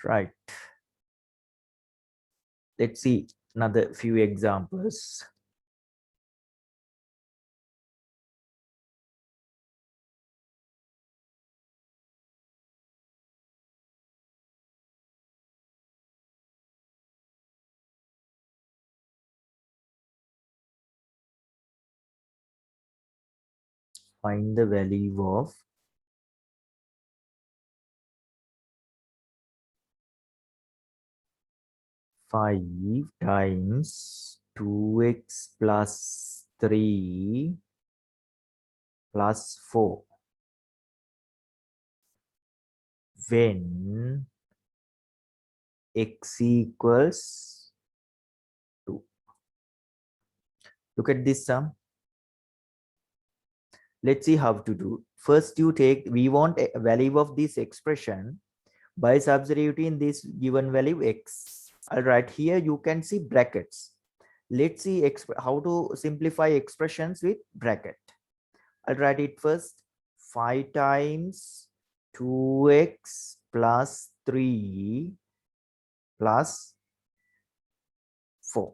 Right. Let's see another few examples. Find the value of 5 times 2x plus 3 plus 4 when x equals 2. Look at this sum. Let's see how to do. First, we want a value of this expression by substituting this given value x. All right, here you can see brackets. Let's see how to simplify expressions with bracket. I'll write it first. 5 times 2x plus 3 plus 4.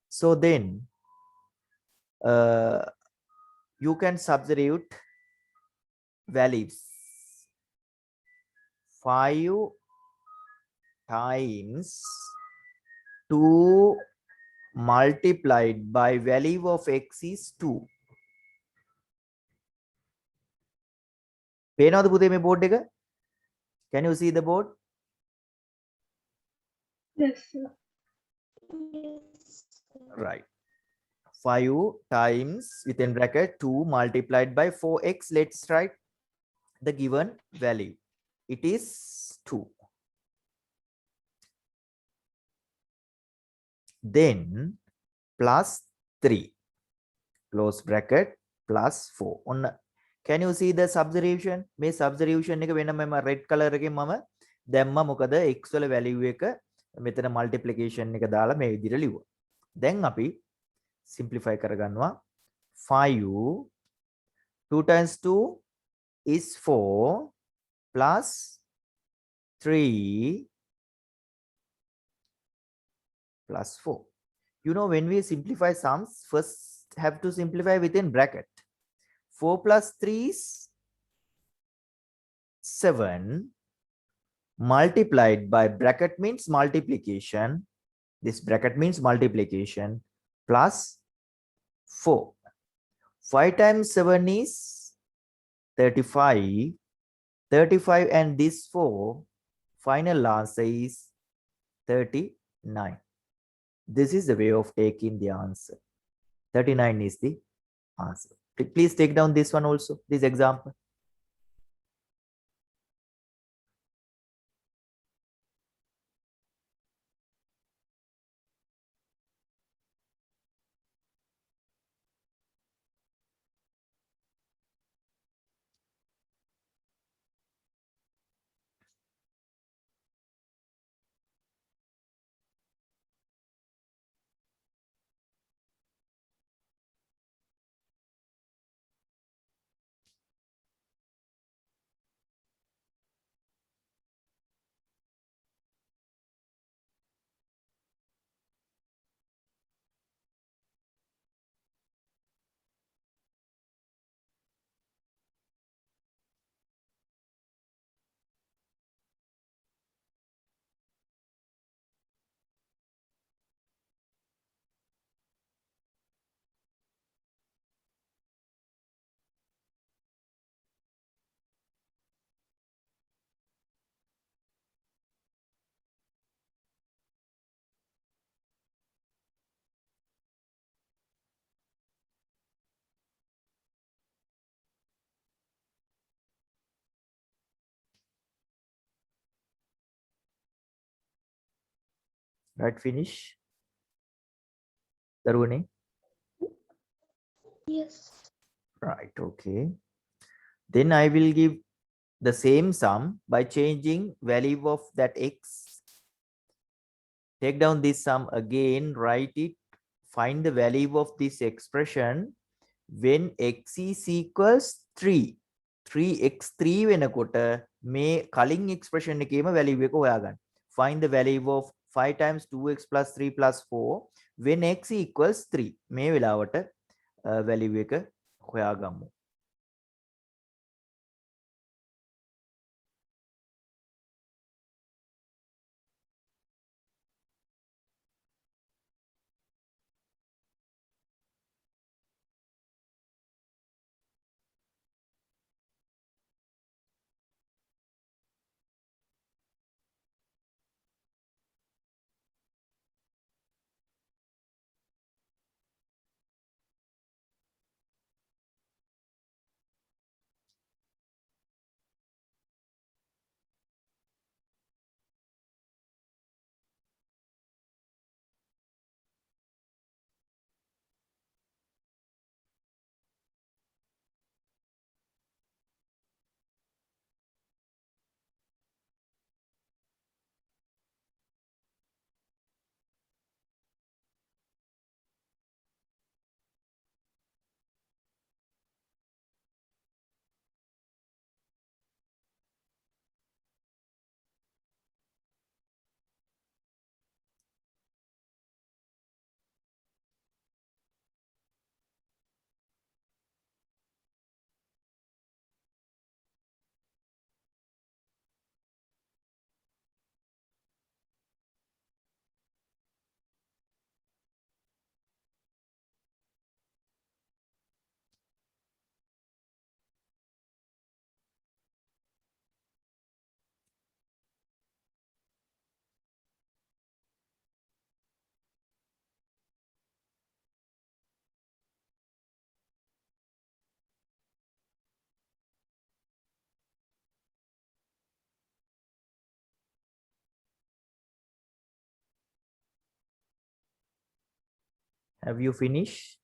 So then you can substitute values. 5 times 2 multiplied by value of x is 2. පේනවද පුතේ මේ board එක? Can you see the board? Yes, sir. Right. 5 times within bracket 2 multiplied by 4x. Let's write the given value. It is 2. Then plus 3 close bracket plus 4 on. Can you see the substitution? මේ substitution එක වෙනම මම red color එකෙන් මම දැම්මා. මොකද x වල value එක මෙතන multiplication එක දාලා මේ විදිහට ලිව්වා. දැන් අපි simplify කරගන්නවා. 5 2 times 2 is 4 plus 3 plus 4. You know, when we simplify sums, first have to simplify within bracket. 4 plus 3 is 7 multiplied by bracket means multiplication. This bracket means multiplication plus 4. 5 times 7 is 35. 35 and this 4, final answer is 39. This is the way of taking the answer. 39 is the answer. Please take down this one also, this example. Right, finish. Daruni? Yes. Right, okay. Then I will give the same sum by changing value of that x. Take down this sum again, write it, find the value of this expression when x is equals 3. 3x 3 වෙනකොට මේ කලින් expression එකේම value එක හොයාගන්න. Find the value of 5 times 2x plus 3 plus 4 when x equals 3. මේ වෙලාවට value එක හොයාගමු. Have you finished?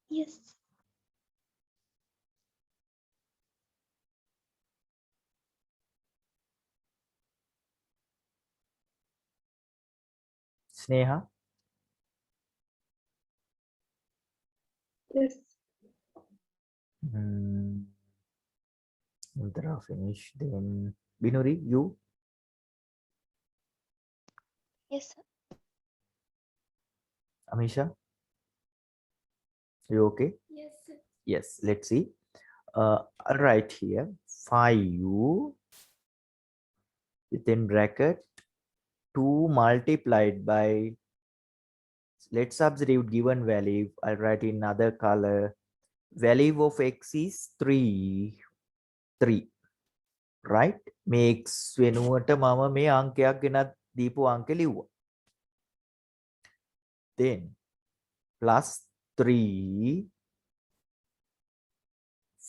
Yes. Sneha? Yes. Indra finish. Then Binuri, you? Yes, sir. Amisha? You okay? Yes, sir. Yes, let's see. I'll write here 5 within bracket 2 multiplied by, let's substitute given value. I'll write in another color. Value of x is 3. Right? මේ x වෙනුවට මම මේ අංකයක් ගෙනත් දීපු අංක ලිව්වා. Then plus 3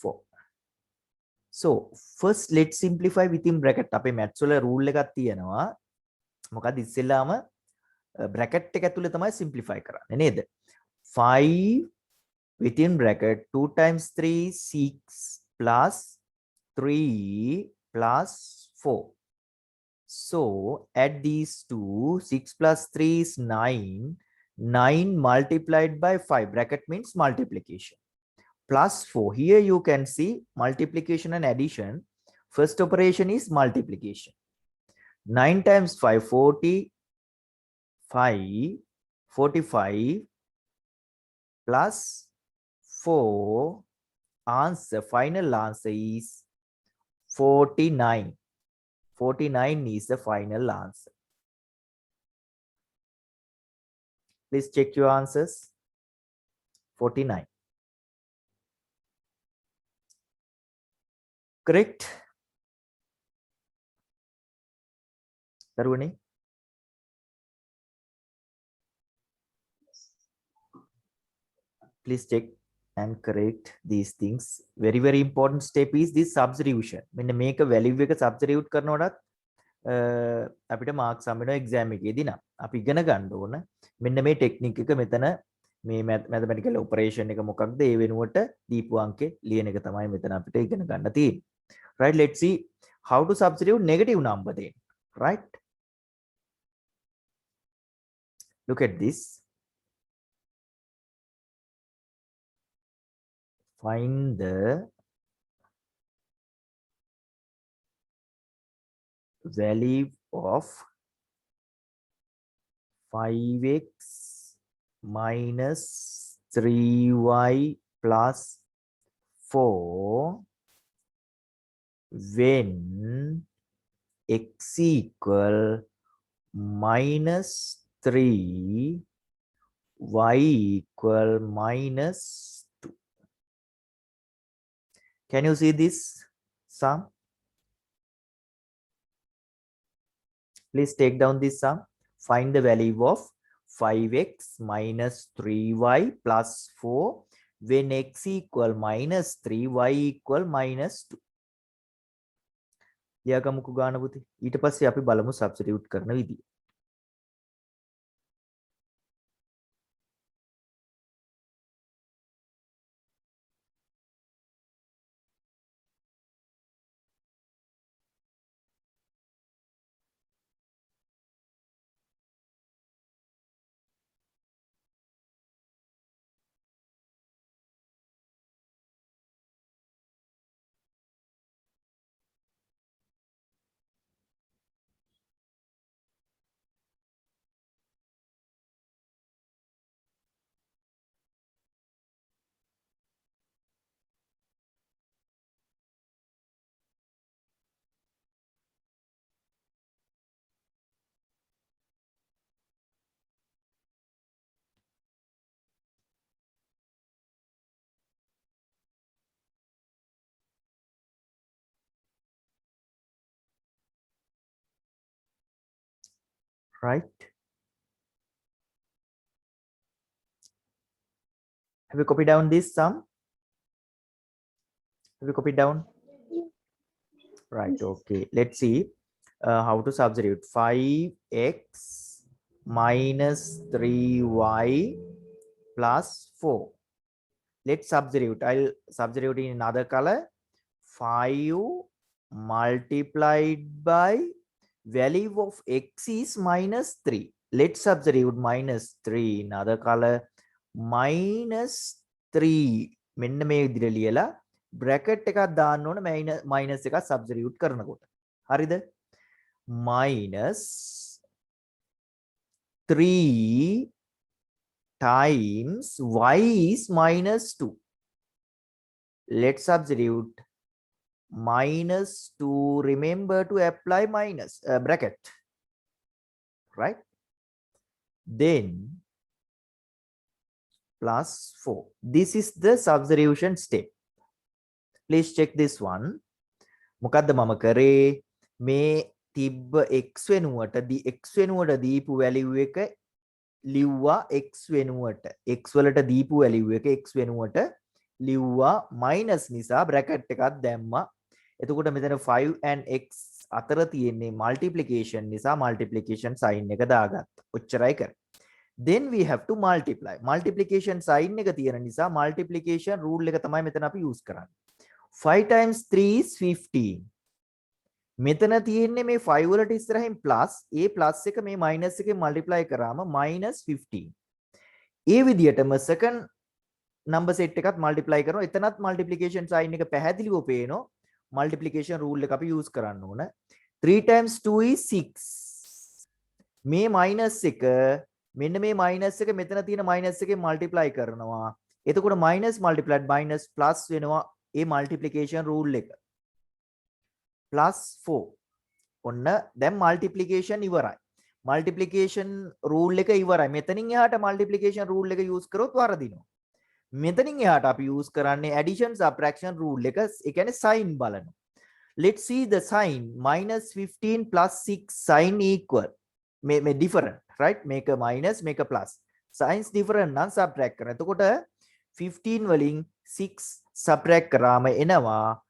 4. So first let's simplify within bracket. අපේ maths වල rule එකක් තියෙනවා. මොකද ඉස්සෙල්ලාම bracket එක ඇතුලේ තමයි simplify කරන්නේ නේද? 5 within bracket 2 times 3 6 plus 3 plus 4. So add these two. 6 plus 3 is 9. 9 multiplied by 5. Bracket means multiplication. Plus 4. Here you can see multiplication and addition. First operation is multiplication. 9 times 5, 40. 5, 45 plus 4. Answer, final answer is 49. 49 is the final answer. Please check your answers. 49. Correct? Taruni? Please check and correct these things. Very, very important step is this substitution. When you make a value එක substitute කරනකොටත් අපිට Marx හම්බෙනවා exam එකේදී නම් අපි ඉගෙන ගන්න ඕන මෙන්න මේ ටෙක්නික් එක මෙතන මේ මැතමැටිකල් ඔපරේෂන් එක මොකක්ද ඒ වෙනුවට දීපු අංකේ ලියන එක තමයි මෙතන අපිට ඉගෙන ගන්න තියෙන්නේ. Right, let's see how to substitute negative number then. Right, look at this. Find the value of 5x minus 3y plus 4 when x equal minus 3, y equal minus 2. Can you see this sum? Please take down this sum. Find the value of 5x minus 3y plus 4 when x equal minus 3, y equal minus 2. ලියාගමුකෝ ගාන පුතේ. ඊට පස්සේ අපි බලමු සබ්ස්ටිටියුට් කරන විදිය. Right? Have you copied down this sum? Have you copied down? Right, okay. Let's see how to substitute. 5x minus 3y plus 4. Let's substitute. I'll substitute in another color. 5 multiplied by value of x is minus 3. Let's substitute minus 3 in other color. Minus 3 මෙන්න මේ විදිහට ලියලා bracket එකක් දාන්න ඕන minus එකක් substitute කරනකොට. හරිද? minus 3 times y is minus 2. Let's substitute minus 2. Remember to apply minus bracket, right? Then plus 4. This is the substitution step. Please check this one. මොකද්ද මම කරේ? මේ තිබ්බ x වෙනුවට x වෙනුවට දීපු value එක ලිව්වා x වෙනුවට. x වලට දීපු value එක x වෙනුවට ලිව්වා minus නිසා bracket එකක් දැම්මා. එතකොට මෙතන 5 and x අතර තියෙන්නේ multiplication නිසා multiplication sign එක දාගත්තා. ඔච්චරයි කරේ. Then we have to multiply. Multiplication sign එක තියෙන නිසා multiplication rule එක තමයි මෙතන අපි use කරන්නේ. 5 times 3 is 15. මෙතන තියෙන්නේ මේ 5 වලට ඉස්සරහින් plus, ඒ plus එක මේ minus එකෙන් multiply කරාම minus 15. ඒ විදිහටම second number set එකත් multiply කරනවා. එතනත් multiplication sign එක පැහැදිලිව පේනවා. Multiplication rule එක අපි use කරන්න ඕන. 3 times 2 is 6. මේ minus එක මෙන්න මේ minus එක මෙතන තියෙන minus එකෙන් multiply කරනවා. එතකොට minus multiplied minus plus වෙනවා ඒ multiplication rule එක. plus 4. ඔන්න දැන් multiplication ඉවරයි. multiplication rule එක ඉවරයි. මෙතනින් එහාට multiplication rule එක use කරොත් වරදිනවා. මෙතනින් එහාට අපි use කරන්නේ addition subtraction rule එක. ඒ කියන්නේ sign බලනවා. Let's see the sign. minus 15 plus 6 sign equal. මේ different, right? make a minus, make a plus. signs different නම් subtract කරනවා. එතකොට 15 වලින් 6 subtract කරාම එනවා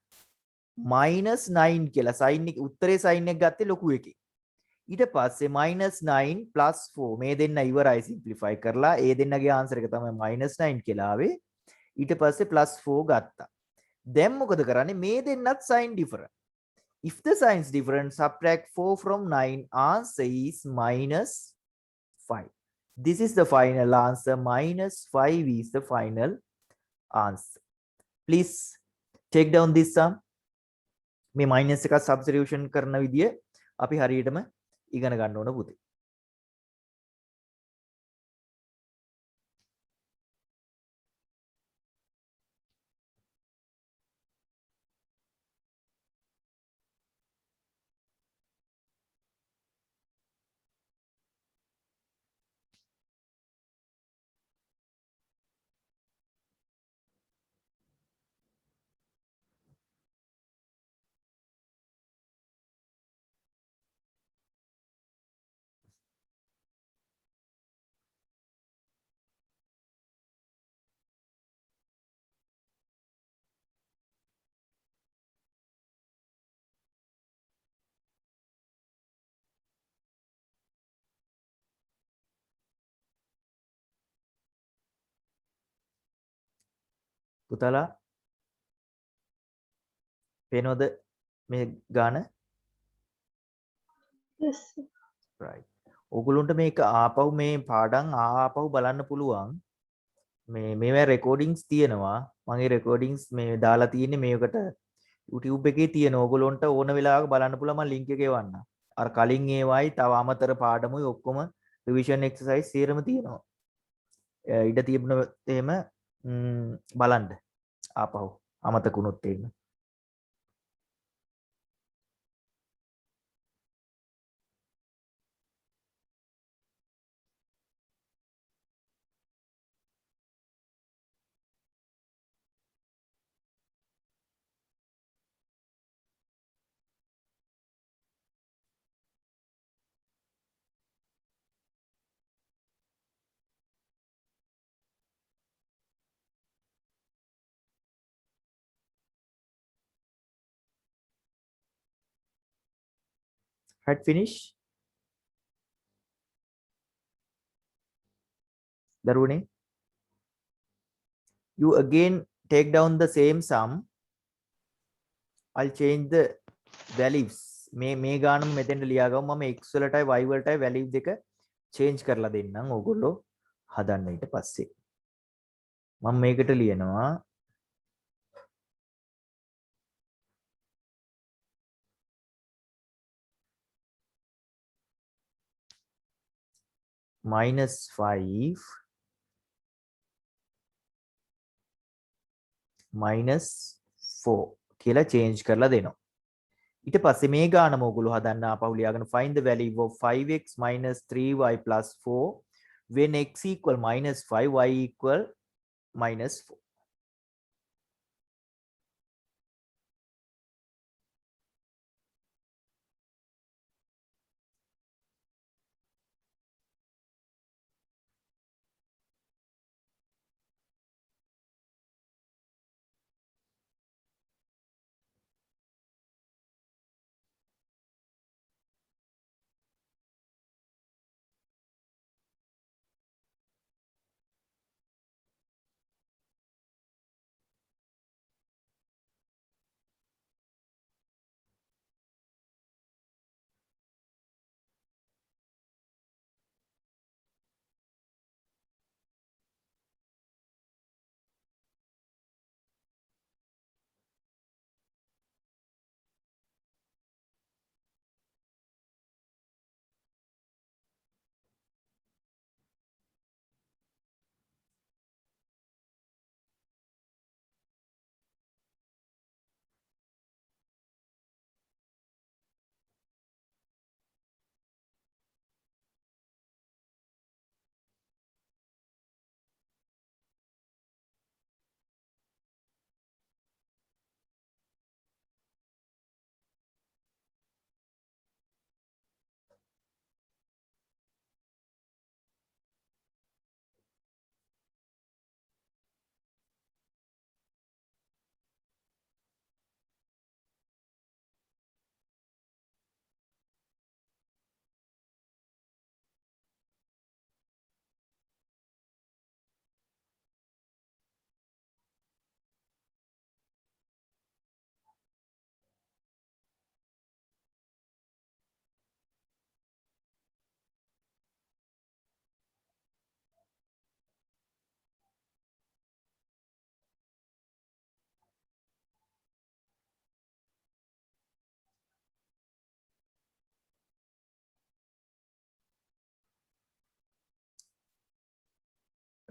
minus 9 කියලා. sign එක උත්තරේ sign එක ගත්තේ ලොකු එකේ. ඊට පස්සේ minus 9 plus 4 මේ දෙන්න ඉවරයි simplify කරලා. ඒ දෙන්නගේ answer එක තමයි minus 9 කියලා ආවේ. ඊට පස්සේ plus 4 ගත්තා. දැන් මොකද කරන්නේ? මේ දෙන්නත් sign different. If the sign is different, subtract 4 from 9. Answer is minus 5. This is the final answer. Minus 5 is the final answer. please take down this sum. මේ minus එක substitution කරන විදිය අපි හරියටම ඉගෙන ගන්න ඕන පුතේ. පුතාලා පේනවද මේ ගාන? Yes. Sir. right. ඔගොල්ලන්ට මේක ආපහු මේ පාඩම් ආපහු බලන්න පුළුවන්. මේවා රෙකෝඩින්ග්ස් තියෙනවා. මගේ රෙකෝඩින්ග්ස් මේ දාලා තියෙන්නේ මේකට YouTube එකේ තියෙන. ඔයගොල්ලන්ට ඕන වෙලාවක බලන්න පුළුවන්. මම link එක එවන්නම්. අර කලින් ඒවයි තව අමතර පාඩමුයි ඔක්කොම රිවිෂන් එක්සර්සයිස් සියරම තියෙනවා. ඉඩ තිබුණ එහෙම බලන්න ආපහු අමතකුණොත් එහෙම. Right, finish. දරුවනේ, you again take down the same sum. I'll change the values. මේ ගානම මෙතෙන්ට ලියාගමු. මම x වලටයි y වලටයි value දෙක change කරලා දෙන්නම් ඕගොල්ලෝ හදන්න ඊට පස්සේ. මම මේකට ලියනවා -5 -4 කියලා change කරලා දෙනවා. ඊට පස්සේ මේ ගානම ඔයගොල්ලෝ හදන්න ආපහු ලියාගෙන find the value of 5x - 3y + 4 when x equal -5 y equal -4.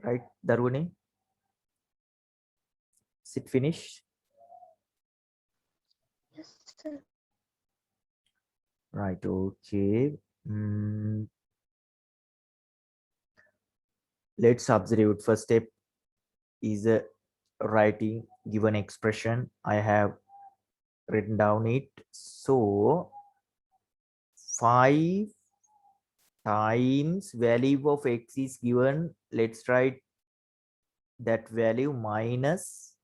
right Darwani? Is it finished? Yes, sir. Right, okay. Let's observe. First step is writing given expression. I have written down it. So 5 times value of x is given. Let's write that value minus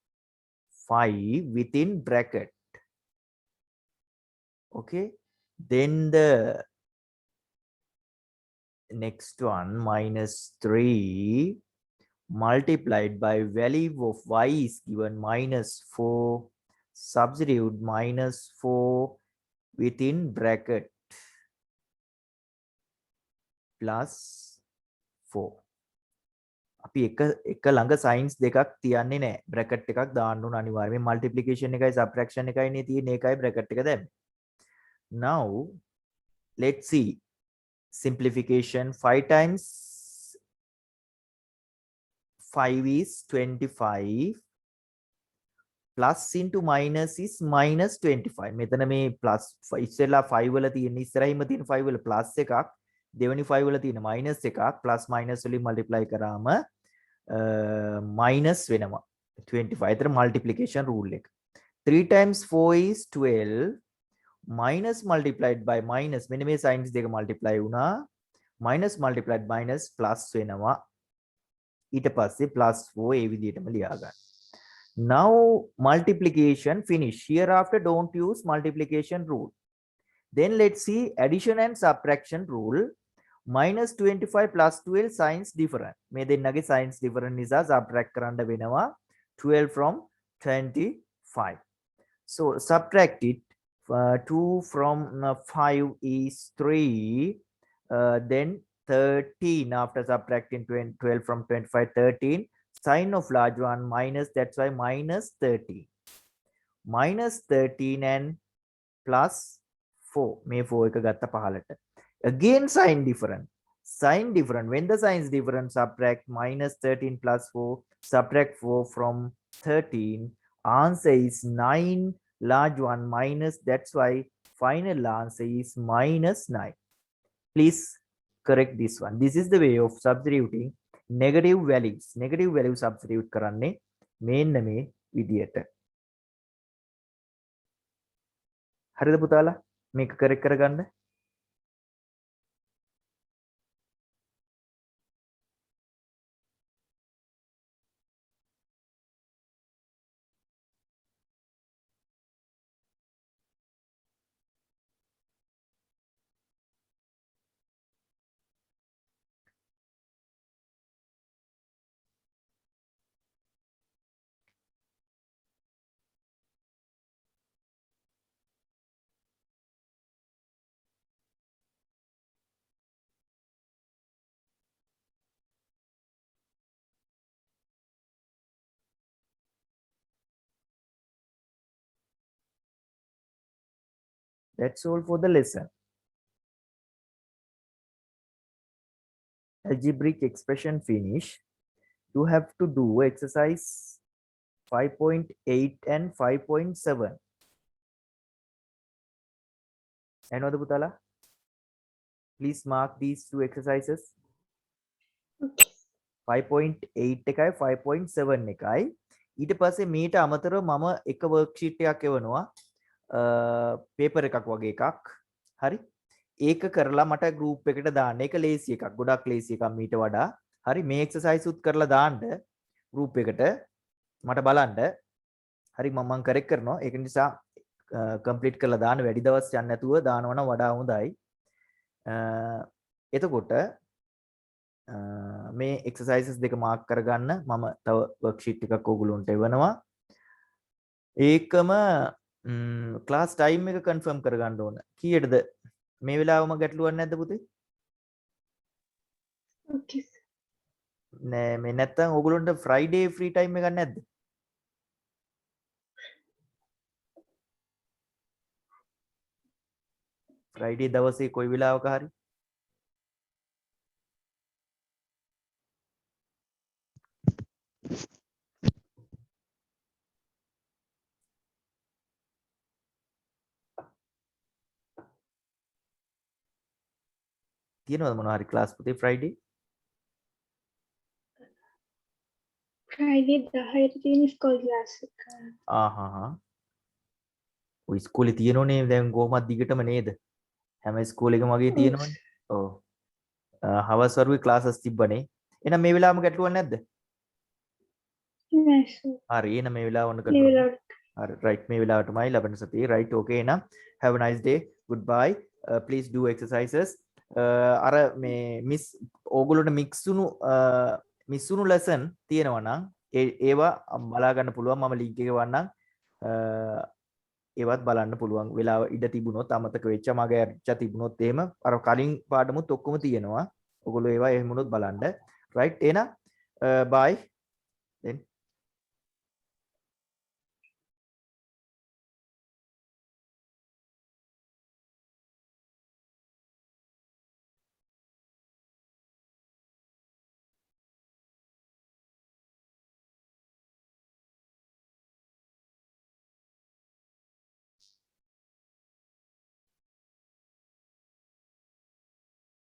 5 within bracket. Okay. Then the next one minus 3 multiplied by value of y is given minus 4. Substitute minus 4 within bracket plus 4. අපි එක ළඟ science දෙකක් තියන්නේ නැහැ. Bracket එකක් දාන්න ඕන අනිවාර්යයෙන්. මල්ටිප්ලිකේෂන් එකයි සබ්ට්‍රැක්ෂන් එකයිනේ තියෙන්නේ. ඒකයි බ්‍රැකට් එක දැම්මේ. Now let's see simplification. 5 times 5 is 25 plus into minus is minus 25. මෙතන මේ plus ඉස්සෙල්ලා 5 වල තියෙන ඉස්සරහින්ම තියෙන 5 වල plus එකක් දෙවෙනි 5 වල තියෙන minus එකක් plus minus වලින් multiply කරාම minus වෙනවා 25. ඒතර multiplication rule එක. 3 times 4 is 12 minus multiplied by minus මෙන්න මේ signs දෙක multiply වුණා minus multiplied minus plus වෙනවා ඊට පස්සේ plus 4 ඒ විදිහටම ලියා ගන්න. Now multiplication finish. Hereafter don't use multiplication rule. Then let's see addition and subtraction rule. Minus 25 plus 12 signs different. මේ දෙන්නගේ signs different නිසා subtract කරන්න වෙනවා 12 from 25. So subtract it. 2 from 5 is 3. Then 13 after subtracting 12 from 25, 13. Sign of large one minus, that's why minus 13. Minus 13 and plus 4. May 4 එක ගත්ත පහලට. Again sign different. Sign different. When the sign is different, subtract minus 13 plus 4. Subtract 4 from 13. Answer is 9. Large one minus. That's why final answer is minus 9. Please correct this one. This is the way of substituting negative values. Negative value substitute කරන්නේ මේන්න මේ විදියට. හරිද පුතාලා? මේක correct කරගන්න. That's all for the lesson. Algebraic expression finish. You have to do exercise 5.8 and 5.7. ඇනවද පුතාලා? Please mark these two exercises. 5.8 එකයි 5.7 එකයි. ඊට පස්සේ මීට අමතරව මම එක worksheet එකක් එවනවා. paper එකක් වගේ එකක්. හරි? ඒක කරලා මට group එකට දාන්න. ඒක ලේසි එකක්. ගොඩක් ලේසි එකක් මීට වඩා. හරි මේ exercise උත් කරලා දාන්න group එකට මට බලන්න. හරි මම correct කරනවා. ඒක නිසා complete කරලා දාන්න වැඩි දවස් යන්න නැතුව දානවා නම් වඩා හොඳයි. එතකොට මේ exercises දෙක mark කරගන්න මම තව worksheet එකක් ඕගොල්ලන්ට එවනවා. ඒකම class time එක confirm කරගන්න ඕන. කීයටද? මේ වෙලාවම ගැටලුවක් නැද්ද පුතේ? Okay. නෑ මේ නැත්තම් ඕගොල්ලන්ට Friday free time එකක් නැද්ද? Friday දවසේ කොයි වෙලාවක හරි තියෙනවද මොනවා හරි ක්ලාස් පුතේ Friday? Friday 10ට තියෙන ස්කෝල් ක්ලාස් එක. ආහා. ඔය ඉස්කෝලේ තියෙනෝනේ දැන් කොහොමද දිගටම නේද? හැම ස්කූල් එකම වගේ තියෙනවනේ. ඔව්. හවස් වරුවේ ක්ලාසස් තිබ්බනේ. එහෙනම් මේ වෙලාවම ගැටලුවක් නැද්ද? නෑ සර්. හරි එහෙනම් මේ වෙලාව ඔන්න මේ ගැටලුවක්. වෙලාවට හරි right මේ වෙලාවටමයි ලබන සතියේ right okay එහෙනම් have a nice day goodbye please do exercises අර මේ මිස් ඕගොල්ලෝට මිස් වුණු lesson තියෙනවා නම් ඒවා බලා ගන්න පුළුවන් මම link එක වන්නම් ඒවත් බලන්න පුළුවන් වෙලාව ඉඩ තිබුණොත් අමතක වෙච්ච මගේ අරචා තිබුණොත් එහෙම අර කලින් පාඩමුත් ඔක්කොම තියෙනවා ඔයගොල්ලෝ ඒවා එහෙම වුණොත් බලන්න right එහෙනම් bye then